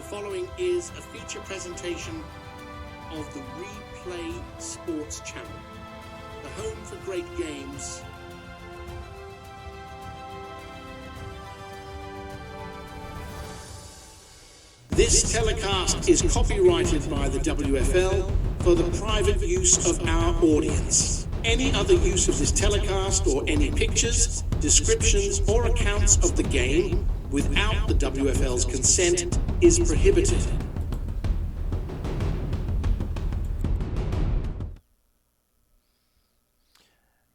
following is a feature presentation of the Replay Sports Channel, the home for great games. This telecast is copyrighted by the WFL for the private use of our audience. Any other use of this telecast or any pictures, descriptions, or accounts of the game without the WFL's consent is prohibited.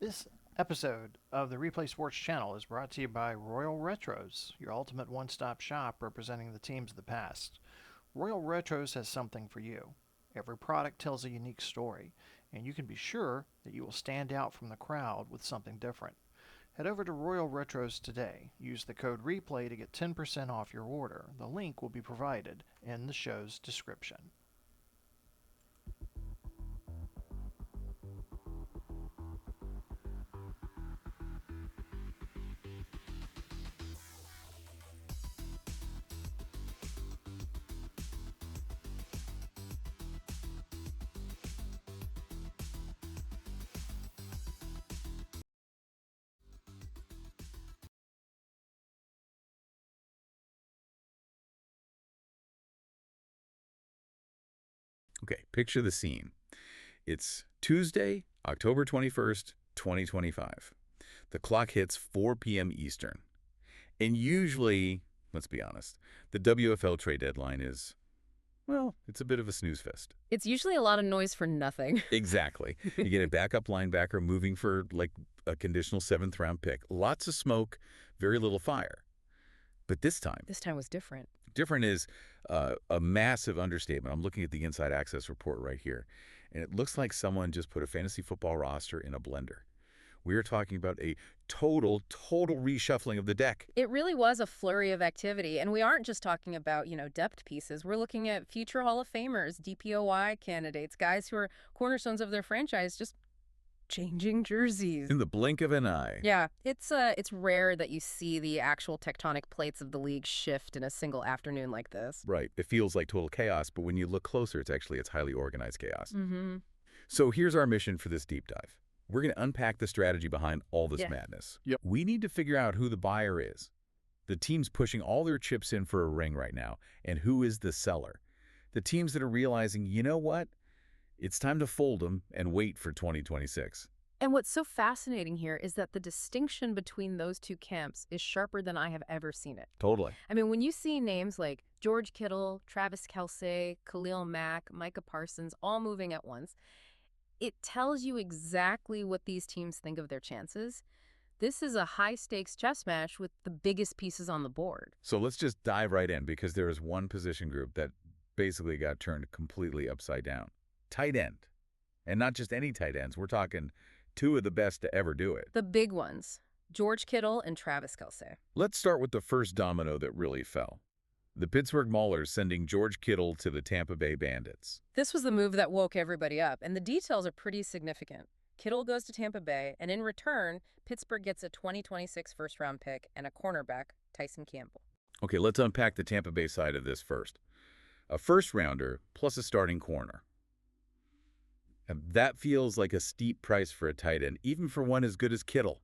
This episode of the Replay Sports Channel is brought to you by Royal Retros, your ultimate one-stop shop representing the teams of the past. Royal Retros has something for you. Every product tells a unique story, and you can be sure that you will stand out from the crowd with something different. Head over to Royal Retros today. Use the code REPLAY to get 10% off your order. The link will be provided in the show's description. Okay, picture the scene. It's Tuesday, October 21st, 2025. The clock hits 4 p.m. Eastern. And usually, let's be honest, the WFL trade deadline is, well, it's a bit of a snooze fest. It's usually a lot of noise for nothing. Exactly. You get a backup linebacker moving for like a conditional 7th round pick. Lots of smoke, very little fire. But this time was different. Different is a massive understatement. I'm looking at the Inside Access report right here, and it looks like someone just put a fantasy football roster in a blender. We are talking about a total reshuffling of the deck. It really was a flurry of activity, and we aren't just talking about, depth pieces. We're looking at future Hall of Famers, DPOY candidates, guys who are cornerstones of their franchise, just changing jerseys. In the blink of an eye. Yeah, it's rare that you see the actual tectonic plates of the league shift in a single afternoon like this. Right. It feels like total chaos, but when you look closer, it's highly organized chaos. Mm-hmm. So here's our mission for this deep dive. We're going to unpack the strategy behind all this madness. Yep. We need to figure out who the buyer is. The teams pushing all their chips in for a ring right now, and who is the seller. The teams that are realizing, you know what? It's time to fold them and wait for 2026. And what's so fascinating here is that the distinction between those two camps is sharper than I have ever seen it. Totally. I mean, when you see names like George Kittle, Travis Kelce, Khalil Mack, Micah Parsons all moving at once, it tells you exactly what these teams think of their chances. This is a high-stakes chess match with the biggest pieces on the board. So let's just dive right in, because there is one position group that basically got turned completely upside down. Tight end. And not just any tight ends. We're talking two of the best to ever do it. The big ones, George Kittle and Travis Kelce. Let's start with the first domino that really fell. The Pittsburgh Maulers sending George Kittle to the Tampa Bay Bandits. This was the move that woke everybody up, and the details are pretty significant. Kittle goes to Tampa Bay, and in return, Pittsburgh gets a 2026 first-round pick and a cornerback, Tyson Campbell. Okay, let's unpack the Tampa Bay side of this first. A first-rounder plus a starting corner. And that feels like a steep price for a tight end, even for one as good as Kittle.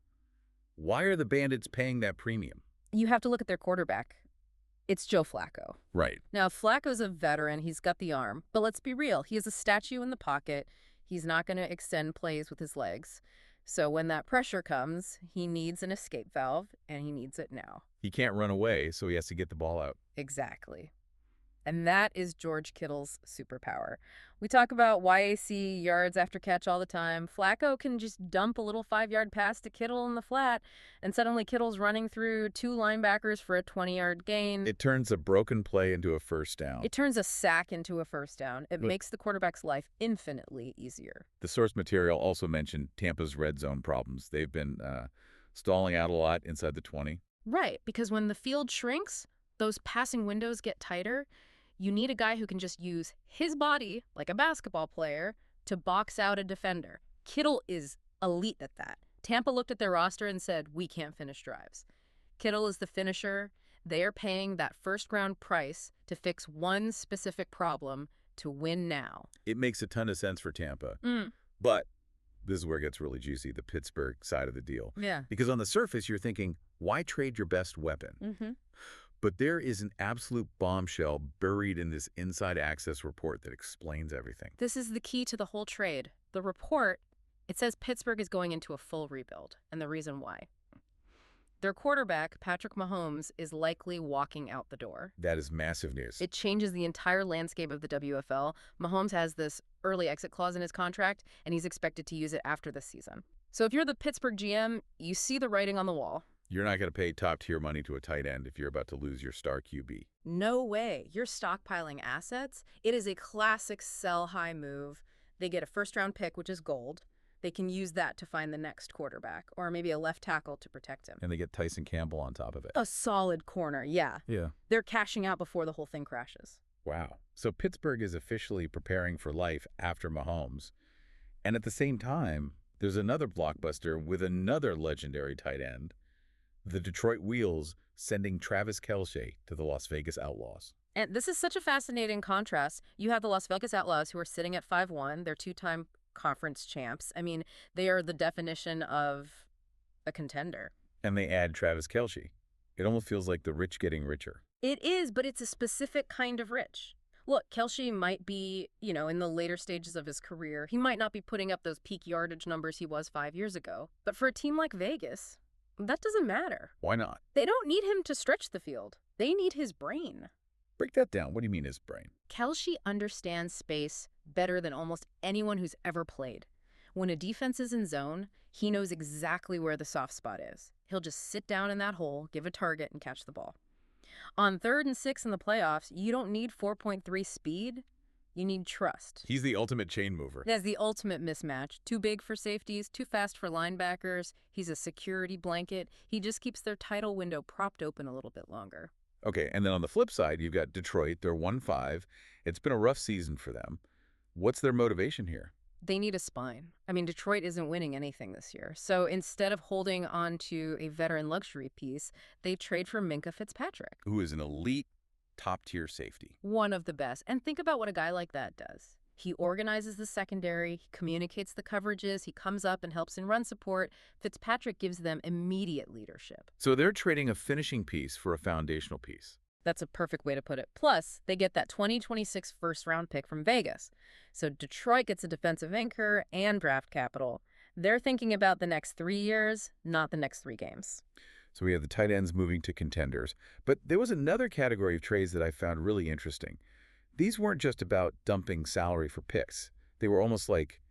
Why are the Bandits paying that premium? You have to look at their quarterback. It's Joe Flacco. Right. Now, Flacco's a veteran. He's got the arm. But let's be real. He is a statue in the pocket. He's not going to extend plays with his legs. So when that pressure comes, he needs an escape valve, and he needs it now. He can't run away, so he has to get the ball out. Exactly. And that is George Kittle's superpower. We talk about YAC, yards after catch, all the time. Flacco can just dump a little 5-yard pass to Kittle in the flat, and suddenly Kittle's running through 2 linebackers for a 20-yard gain. It turns a broken play into a first down. It turns a sack into a first down. It makes the quarterback's life infinitely easier. The source material also mentioned Tampa's red zone problems. They've been stalling out a lot inside the 20. Right, because when the field shrinks, those passing windows get tighter. You need a guy who can just use his body, like a basketball player, to box out a defender. Kittle is elite at that. Tampa looked at their roster and said, we can't finish drives. Kittle is the finisher. They are paying that first-round price to fix one specific problem to win now. It makes a ton of sense for Tampa. Mm. But this is where it gets really juicy, the Pittsburgh side of the deal. Yeah. Because on the surface, you're thinking, why trade your best weapon? Mm-hmm. But there is an absolute bombshell buried in this inside access report that explains everything. This is the key to the whole trade. The report, it says Pittsburgh is going into a full rebuild, and the reason why. Their quarterback, Patrick Mahomes, is likely walking out the door. That is massive news. It changes the entire landscape of the WFL. Mahomes has this early exit clause in his contract, and he's expected to use it after this season. So if you're the Pittsburgh GM, you see the writing on the wall. You're not going to pay top-tier money to a tight end if you're about to lose your star QB. No way. You're stockpiling assets. It is a classic sell-high move. They get a first-round pick, which is gold. They can use that to find the next quarterback, or maybe a left tackle to protect him. And they get Tyson Campbell on top of it. A solid corner, yeah. Yeah. They're cashing out before the whole thing crashes. Wow. So Pittsburgh is officially preparing for life after Mahomes. And at the same time, there's another blockbuster with another legendary tight end, the Detroit Wheels sending Travis Kelce to the Las Vegas Outlaws. And this is such a fascinating contrast. You have the Las Vegas Outlaws, who are sitting at 5-1. They're two-time conference champs. I mean, they are the definition of a contender. And they add Travis Kelce. It almost feels like the rich getting richer. It is, but it's a specific kind of rich. Look, Kelce might be, in the later stages of his career. He might not be putting up those peak yardage numbers he was 5 years ago. But for a team like Vegas, that doesn't matter. Why not? They don't need him to stretch the field. They need his brain. Break that down. What do you mean his brain? Kelce understands space better than almost anyone who's ever played. When a defense is in zone, he knows exactly where the soft spot is. He'll just sit down in that hole, give a target, and catch the ball. On 3rd and 6 in the playoffs, you don't need 4.3 speed. You need trust. He's the ultimate chain mover. That's the ultimate mismatch. Too big for safeties, too fast for linebackers. He's a security blanket. He just keeps their title window propped open a little bit longer. Okay, and then on the flip side, you've got Detroit. They're 1-5. It's been a rough season for them. What's their motivation here? They need a spine. I mean, Detroit isn't winning anything this year. So instead of holding on to a veteran luxury piece, they trade for Minkah Fitzpatrick. Who is an elite top-tier safety. One of the best. And think about what a guy like that does. He organizes the secondary, he communicates the coverages, he comes up and helps in run support. Fitzpatrick gives them immediate leadership. So they're trading a finishing piece for a foundational piece. That's a perfect way to put it. Plus, they get that 2026 first-round pick from Vegas. So Detroit gets a defensive anchor and draft capital. They're thinking about the next 3 years, not the next 3 games. So we have the tight ends moving to contenders. But there was another category of trades that I found really interesting. These weren't just about dumping salary for picks. They were almost like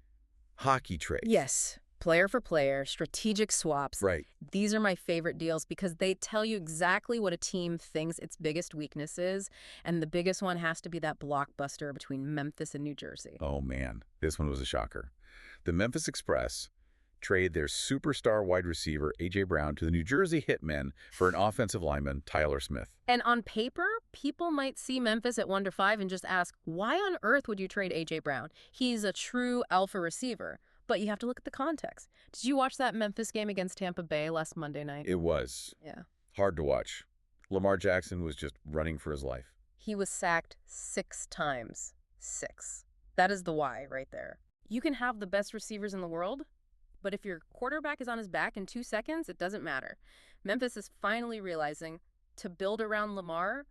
hockey trades. Yes, player for player, strategic swaps. Right. These are my favorite deals because they tell you exactly what a team thinks its biggest weakness is, and the biggest one has to be that blockbuster between Memphis and New Jersey. Oh, man. This one was a shocker. The Memphis Express trade their superstar wide receiver, A.J. Brown, to the New Jersey Hitmen for an offensive lineman, Tyler Smith. And on paper, people might see Memphis at 1-5 and just ask, why on earth would you trade A.J. Brown? He's a true alpha receiver. But you have to look at the context. Did you watch that Memphis game against Tampa Bay last Monday night? It was. Yeah. Hard to watch. Lamar Jackson was just running for his life. He was sacked 6 times. 6. That is the why right there. You can have the best receivers in the world, but if your quarterback is on his back in 2 seconds, it doesn't matter. Memphis is finally realizing to build around Lamar,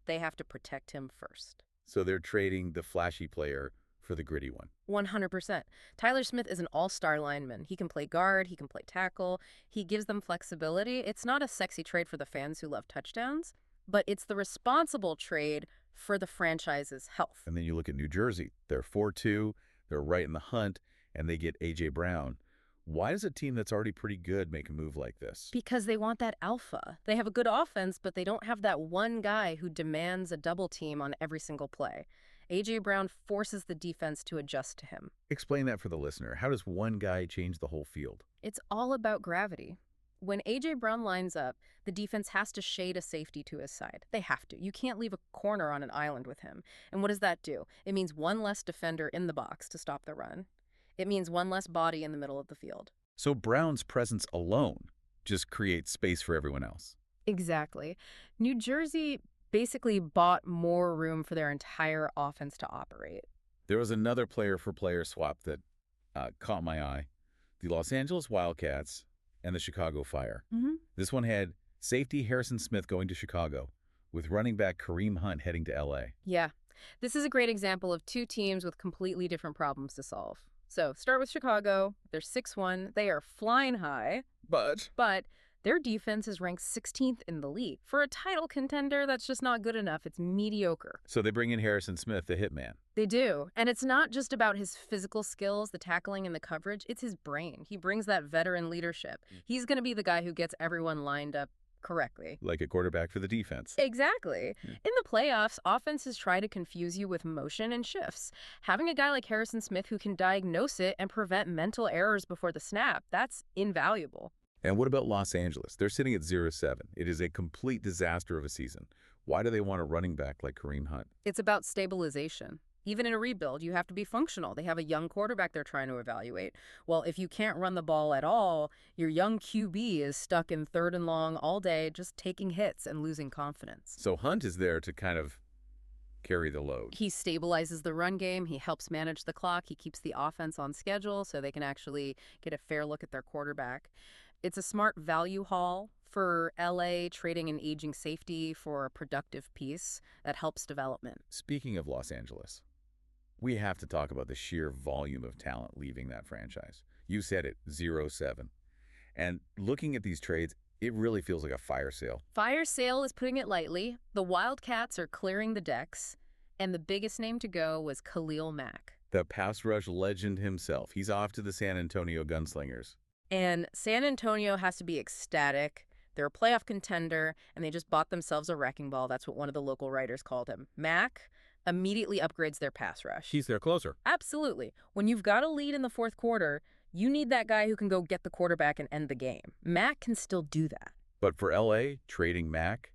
they have to protect him first. So they're trading the flashy player for the gritty one. 100%. Tyler Smith is an all-star lineman. He can play guard, he can play tackle. He gives them flexibility. It's not a sexy trade for the fans who love touchdowns, but it's the responsible trade for the franchise's health. And then you look at New Jersey. They're 4-2, they're right in the hunt, and they get A.J. Brown. Why does a team that's already pretty good make a move like this? Because they want that alpha. They have a good offense, but they don't have that one guy who demands a double team on every single play. A.J. Brown forces the defense to adjust to him. Explain that for the listener. How does one guy change the whole field? It's all about gravity. When A.J. Brown lines up, the defense has to shade a safety to his side. They have to. You can't leave a corner on an island with him. And what does that do? It means one less defender in the box to stop the run. It means one less body in the middle of the field. So Brown's presence alone just creates space for everyone else. Exactly. New Jersey basically bought more room for their entire offense to operate. There was another player-for-player swap that caught my eye. The Los Angeles Wildcats and the Chicago Fire. This one had safety Harrison Smith going to Chicago, with running back Kareem Hunt heading to L.A. Yeah. This is a great example of two teams with completely different problems to solve. So, start with Chicago. They're 6-1. They are flying high. But Their defense is ranked 16th in the league. For a title contender, that's just not good enough. It's mediocre. so they bring in Harrison Smith, the hitman. They do. And it's not just about his physical skills, the tackling and the coverage. It's his brain. He brings that veteran leadership. He's going to be the guy who gets everyone lined up correctly. Like a quarterback for the defense. Exactly. In the playoffs, offenses try to confuse you with motion and shifts. Having a guy like Harrison Smith who can diagnose it and prevent mental errors before the snap, that's invaluable. And what about Los Angeles? They're sitting at 0-7. It is a complete disaster of a season. Why do they want a running back like Kareem Hunt? It's about stabilization. Even in a rebuild, you have to be functional. They have a young quarterback they're trying to evaluate. Well, if you can't run the ball at all, your young QB is stuck in 3rd and long all day, just taking hits and losing confidence. So Hunt is there to kind of carry the load. He stabilizes the run game. He helps manage the clock. He keeps the offense on schedule so they can actually get a fair look at their quarterback. It's a smart value haul for LA, trading an aging safety for a productive piece that helps development. Speaking of Los Angeles, we have to talk about the sheer volume of talent leaving that franchise. You said it, 0-7. And looking at these trades, it really feels like a fire sale. Fire sale is putting it lightly. The Wildcats are clearing the decks, and the biggest name to go was Khalil Mack. The pass rush legend himself. He's off to the San Antonio Gunslingers. And San Antonio has to be ecstatic. They're a playoff contender, and they just bought themselves a wrecking ball. That's what one of the local writers called him. Mack immediately upgrades their pass rush. He's their closer. Absolutely. When you've got a lead in the 4th quarter, you need that guy who can go get the quarterback and end the game. Mack can still do that. But for L.A., trading Mack,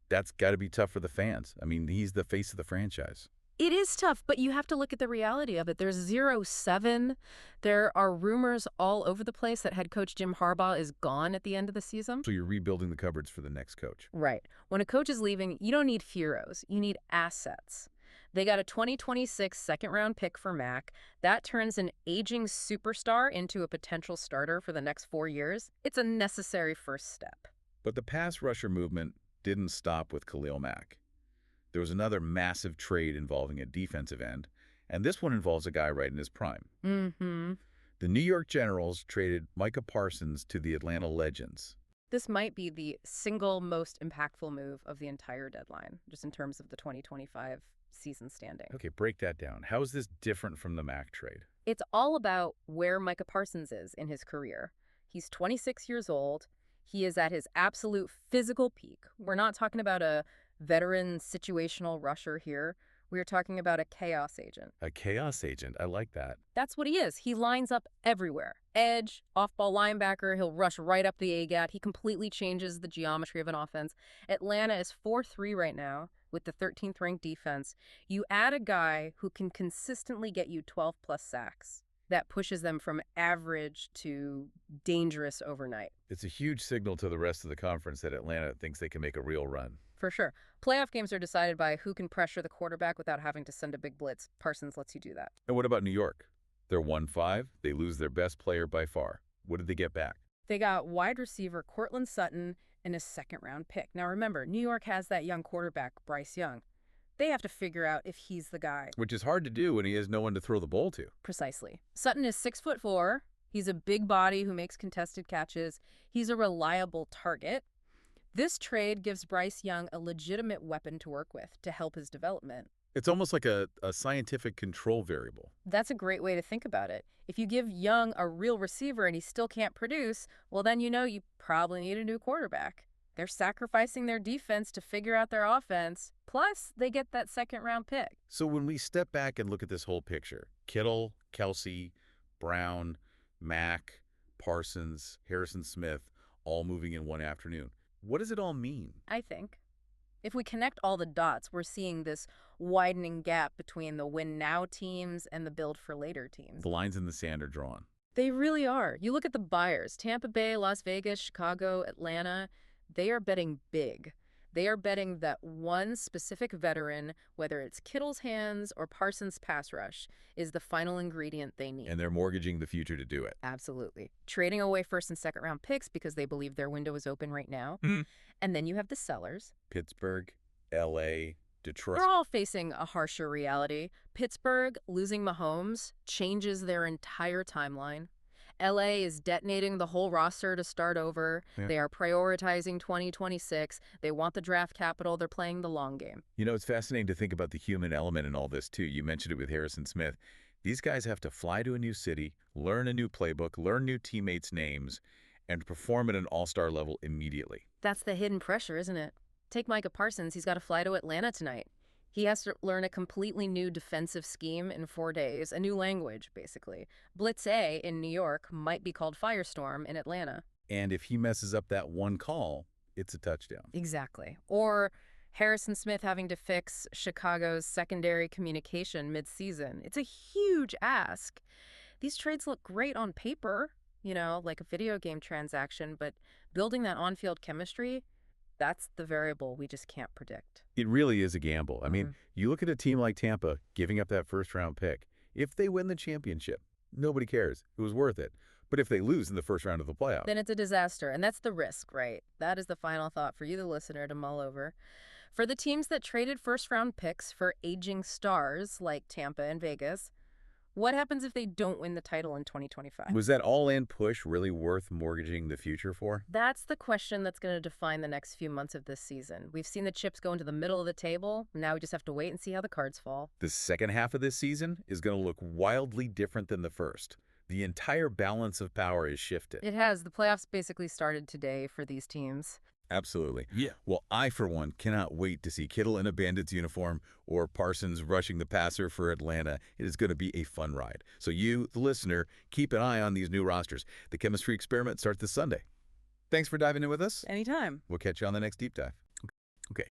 that's got to be tough for the fans. I mean, he's the face of the franchise. It is tough, but you have to look at the reality of it. There's 0-7. There are rumors all over the place that head coach Jim Harbaugh is gone at the end of the season. So you're rebuilding the cupboards for the next coach. Right. When a coach is leaving, you don't need heroes. You need assets. They got a 2026 second-round pick for Mack. That turns an aging superstar into a potential starter for the next 4 years. It's a necessary first step. But the pass rusher movement didn't stop with Khalil Mack. There was another massive trade involving a defensive end, and this one involves a guy right in his prime. The New York Generals traded Micah Parsons to the Atlanta Legends. This might be the single most impactful move of the entire deadline, just in terms of the 2025 season standing. Okay, break that down. How is this different from the Mack trade? It's all about where Micah Parsons is in his career. He's 26 years old. He is at his absolute physical peak. We're not talking about a veteran situational rusher here. We're talking about a chaos agent. A chaos agent. I like that. That's what he is. He lines up everywhere. Edge, off-ball linebacker, he'll rush right up the A-gap. He completely changes the geometry of an offense. Atlanta is 4-3 right now with the 13th ranked defense. You add a guy who can consistently get you 12-plus sacks. That pushes them from average to dangerous overnight. It's a huge signal to the rest of the conference that Atlanta thinks they can make a real run. For sure. Playoff games are decided by who can pressure the quarterback without having to send a big blitz. Parsons lets you do that. And what about New York? They're 1-5. They lose their best player by far. What did they get back? They got wide receiver Cortland Sutton and a second-round pick. Now remember, New York has that young quarterback, Bryce Young. They have to figure out if he's the guy. Which is hard to do when he has no one to throw the ball to. Precisely. Sutton is 6'4". He's a big body who makes contested catches. He's a reliable target. This trade gives Bryce Young a legitimate weapon to work with to help his development. It's almost like a scientific control variable. That's a great way to think about it. If you give Young a real receiver and he still can't produce, well, then you know you probably need a new quarterback. They're sacrificing their defense to figure out their offense. Plus, they get that second-round pick. So when we step back and look at this whole picture, Kittle, Kelce, Brown, Mack, Parsons, Harrison Smith, all moving in one afternoon, what does it all mean? I think if we connect all the dots, we're seeing this widening gap between the win-now teams and the build-for-later teams. The lines in the sand are drawn. They really are. You look at the buyers, Tampa Bay, Las Vegas, Chicago, Atlanta. They are betting big. They are betting that one specific veteran, whether it's Kittle's hands or Parsons' pass rush, is the final ingredient they need. And they're mortgaging the future to do it. Absolutely. Trading away first and second round picks because they believe their window is open right now. And then you have the sellers. Pittsburgh, L.A., Detroit. They're all facing a harsher reality. Pittsburgh, losing Mahomes, changes their entire timeline. LA is detonating the whole roster to start over. Yeah. They are prioritizing 2026. They want the draft capital. They're playing the long game. You know, it's fascinating to think about the human element in all this, too. You mentioned it with Harrison Smith. These guys have to fly to a new city, learn a new playbook, learn new teammates' names, and perform at an all-star level immediately. That's the hidden pressure, isn't it? Take Micah Parsons. He's got to fly to Atlanta tonight. He has to learn a completely new defensive scheme in 4 days, a new language, basically. Blitz A in New York might be called Firestorm in Atlanta. And if he messes up that one call, it's a touchdown. Exactly. Or Harrison Smith having to fix Chicago's secondary communication mid-season. It's a huge ask. These trades look great on paper, like a video game transaction, but building that on-field chemistry, that's the variable we just can't predict. It really is a gamble. I mean, you look at a team like Tampa giving up that first-round pick. If they win the championship, nobody cares. It was worth it. But if they lose in the first round of the playoffs, then it's a disaster, and that's the risk, right? That is the final thought for you, the listener, to mull over. For the teams that traded first-round picks for aging stars like Tampa and Vegas, what happens if they don't win the title in 2025? Was that all-in push really worth mortgaging the future for? That's the question that's going to define the next few months of this season. We've seen the chips go into the middle of the table. Now we just have to wait and see how the cards fall. The second half of this season is going to look wildly different than the first. The entire balance of power is shifted. It has. The playoffs basically started today for these teams. Absolutely. Yeah. Well, I, for one, cannot wait to see Kittle in a Bandits uniform or Parsons rushing the passer for Atlanta. It is going to be a fun ride. So you, the listener, keep an eye on these new rosters. The chemistry experiment starts this Sunday. Thanks for diving in with us. Anytime. We'll catch you on the next Deep Dive. Okay.